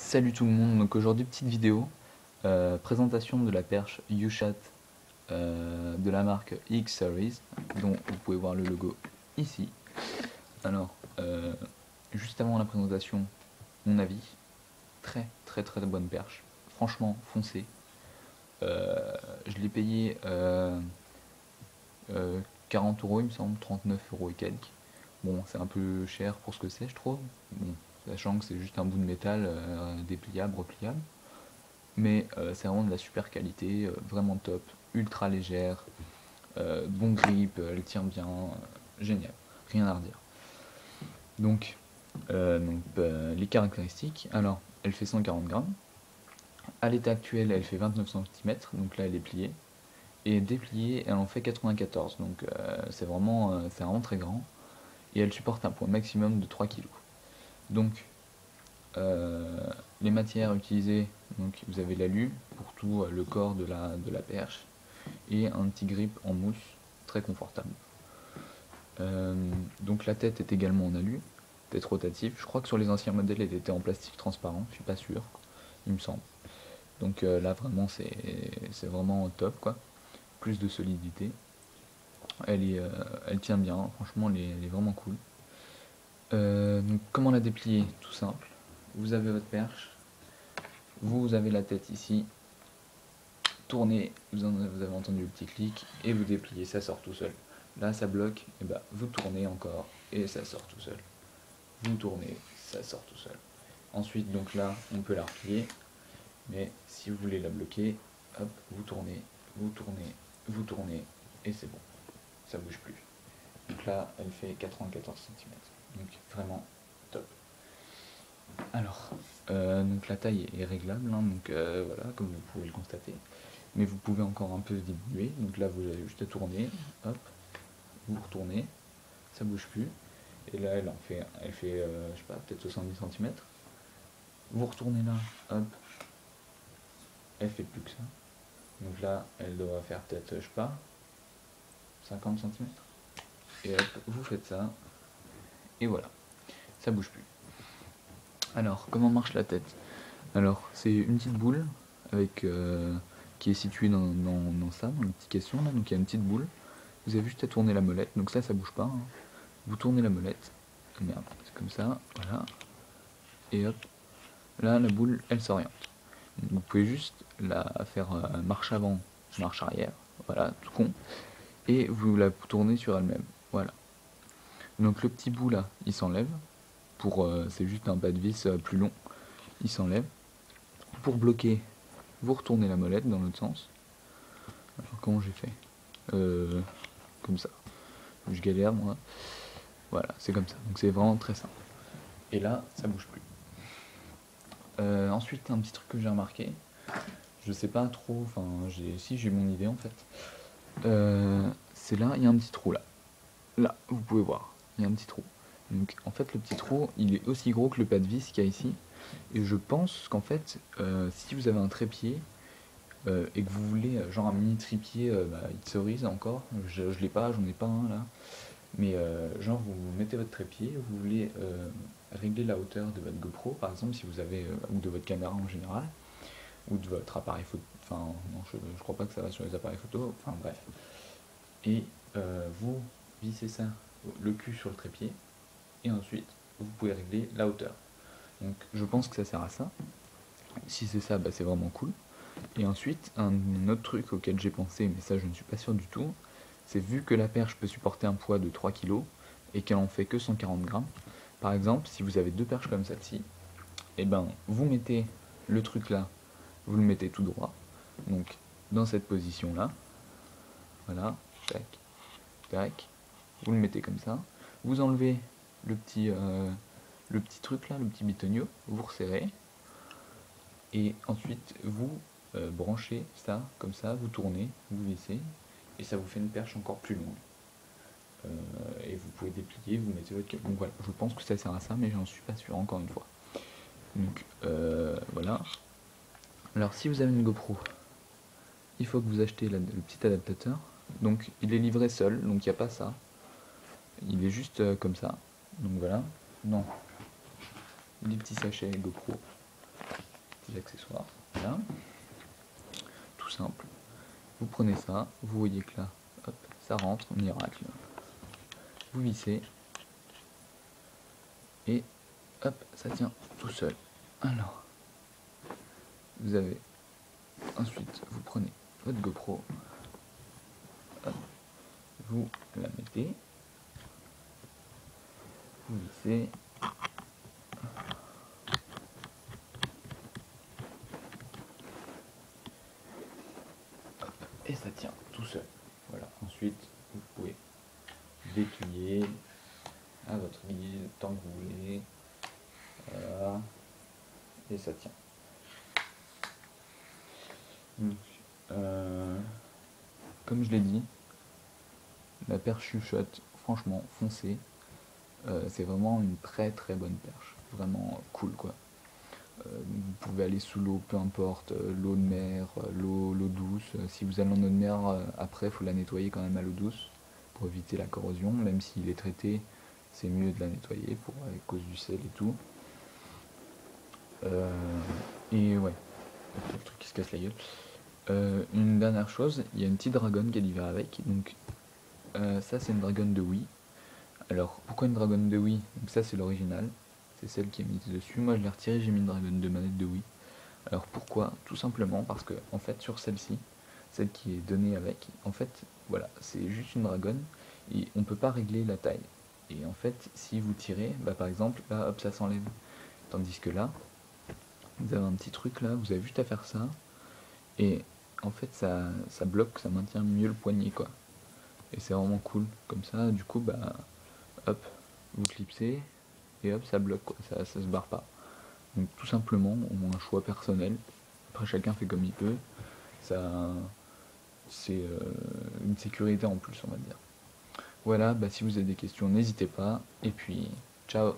Salut tout le monde, donc aujourd'hui petite vidéo, présentation de la perche U-Shot de la marque X-Series, dont vous pouvez voir le logo ici. Alors, juste avant la présentation, mon avis, très bonne perche, franchement foncé. Je l'ai payé 40 euros il me semble, 39 euros et quelques. Bon, c'est un peu cher pour ce que c'est je trouve, bon, sachant que c'est juste un bout de métal dépliable, repliable. Mais c'est vraiment de la super qualité, vraiment top, ultra légère, bon grip, elle tient bien, génial, rien à redire. Donc, les caractéristiques, alors elle fait 140 grammes, à l'état actuel elle fait 29 cm, donc là elle est pliée, et dépliée elle en fait 94, donc c'est vraiment très grand, et elle supporte un poids maximum de 3 kg. Donc, les matières utilisées, donc vous avez l'alu pour tout le corps de la perche et un petit grip en mousse très confortable. Donc la tête est également en alu, tête rotative. Je crois que sur les anciens modèles elle était en plastique transparent, je suis pas sûr, il me semble. Donc là vraiment c'est vraiment top quoi, plus de solidité. Elle tient bien, franchement elle est vraiment cool. Donc comment la déplier? Tout simple. Vous avez votre perche, vous avez la tête ici, tournez, vous avez entendu le petit clic, et vous dépliez, ça sort tout seul. Là ça bloque, et bah vous tournez encore, et ça sort tout seul. Vous tournez, ça sort tout seul. Ensuite donc là on peut la replier, mais si vous voulez la bloquer, hop, vous tournez, vous tournez, vous tournez, et c'est bon, ça bouge plus. Donc là elle fait 94 cm, donc vraiment top. Alors, donc la taille est réglable, hein, donc voilà, comme vous pouvez le constater. Mais vous pouvez encore un peu diminuer, donc là vous avez juste à tourner, hop, vous retournez, ça bouge plus. Et là elle fait je sais pas, peut-être 70 cm. Vous retournez là, hop, elle fait plus que ça. Donc là elle doit faire peut-être, je sais pas, 50 cm. Et hop, vous faites ça, et voilà, ça bouge plus. Alors, comment marche la tête? Alors, c'est une petite boule avec qui est située dans ça, dans le petit caisson là, donc il y a une petite boule. Vous avez juste à tourner la molette, donc ça bouge pas, hein. Vous tournez la molette, merde, c'est comme ça, voilà, et hop, là la boule elle s'oriente. Vous pouvez juste la faire marche avant, marche arrière, voilà, tout con, et vous la tournez sur elle-même, voilà. Donc le petit bout là, il s'enlève, c'est juste un pas de vis plus long, il s'enlève. Pour bloquer, vous retournez la molette dans l'autre sens. Alors comment j'ai fait comme ça. Je galère moi. Voilà, c'est comme ça. Donc c'est vraiment très simple. Et là, ça bouge plus. Ensuite, un petit truc que j'ai remarqué. Je sais pas trop, enfin, si j'ai mon idée en fait. C'est là, il y a un petit trou là. Là, vous pouvez voir, il y a un petit trou. Donc en fait, le petit trou, il est aussi gros que le pas de vis qu'il y a ici. Et je pense qu'en fait, si vous avez un trépied, et que vous voulez genre un mini trépied X-Series encore, je l'ai pas, j'en ai pas un là, mais genre vous mettez votre trépied, vous voulez régler la hauteur de votre GoPro par exemple, si vous avez, ou de votre caméra en général, ou de votre appareil photo, enfin non, je crois pas que ça va sur les appareils photo, enfin bref, et vous vissez ça, le cul sur le trépied, et ensuite vous pouvez régler la hauteur. Donc je pense que ça sert à ça. Si c'est ça, bah, c'est vraiment cool. Et ensuite, un autre truc auquel j'ai pensé, mais ça je ne suis pas sûr du tout, c'est vu que la perche peut supporter un poids de 3 kg et qu'elle en fait que 140 grammes, par exemple, si vous avez deux perches comme celle-ci, et ben vous mettez le truc là, vous le mettez tout droit, donc dans cette position là, voilà, tac, tac, vous le mettez comme ça, vous enlevez le petit truc là, le petit bitonio, vous resserrez, et ensuite vous branchez ça comme ça, vous tournez, vous vissez, et ça vous fait une perche encore plus longue. Et vous pouvez déplier, vous mettez votre câble. Donc voilà, je pense que ça sert à ça, mais j'en suis pas sûr encore une fois. Donc voilà. Alors si vous avez une GoPro, il faut que vous achetez le petit adaptateur. Donc il est livré seul, donc il n'y a pas ça. Il est juste comme ça. Donc voilà. Non. Les petits sachets GoPro. petits accessoires. Voilà. Tout simple. Vous prenez ça, vous voyez que là, hop, ça rentre, miracle. Vous vissez. Et hop, ça tient tout seul. Alors, vous avez ensuite, vous prenez votre GoPro, hop, vous la mettez, vous vissez, hop, et ça tient tout seul. Voilà. Ensuite, vous pouvez déplier à votre guise tant que vous voulez. Voilà. Et ça tient. Donc, comme je l'ai dit, la perche chuchote, franchement, foncez. C'est vraiment une très très bonne perche. Vraiment cool quoi. Vous pouvez aller sous l'eau, peu importe, l'eau de mer, l'eau douce. Si vous allez en eau de mer, après, il faut la nettoyer quand même à l'eau douce pour éviter la corrosion. Même s'il est traité, c'est mieux de la nettoyer à cause du sel et tout. Et ouais, le truc qui se casse la gueule. Une dernière chose, il y a une petite dragonne qui est livrée avec. Donc ça c'est une dragonne de Wii. Alors pourquoi une dragonne de Wii? Donc ça c'est l'original, c'est celle qui est mise dessus. Moi je l'ai retirée, j'ai mis une dragonne de manette de Wii. Alors pourquoi? Tout simplement parce que en fait sur celle-ci, celle qui est donnée avec, en fait voilà, c'est juste une dragonne et on peut pas régler la taille. Et en fait si vous tirez, bah par exemple là hop ça s'enlève. Tandis que là, vous avez un petit truc là, vous avez juste à faire ça. Et en fait ça bloque, ça maintient mieux le poignet quoi. Et c'est vraiment cool. Comme ça, du coup bah hop, vous clipsez et hop ça bloque quoi, ça se barre pas. Donc tout simplement, un choix personnel. Après chacun fait comme il peut. Ça c'est une sécurité en plus on va dire. Voilà, bah si vous avez des questions n'hésitez pas. Et puis ciao.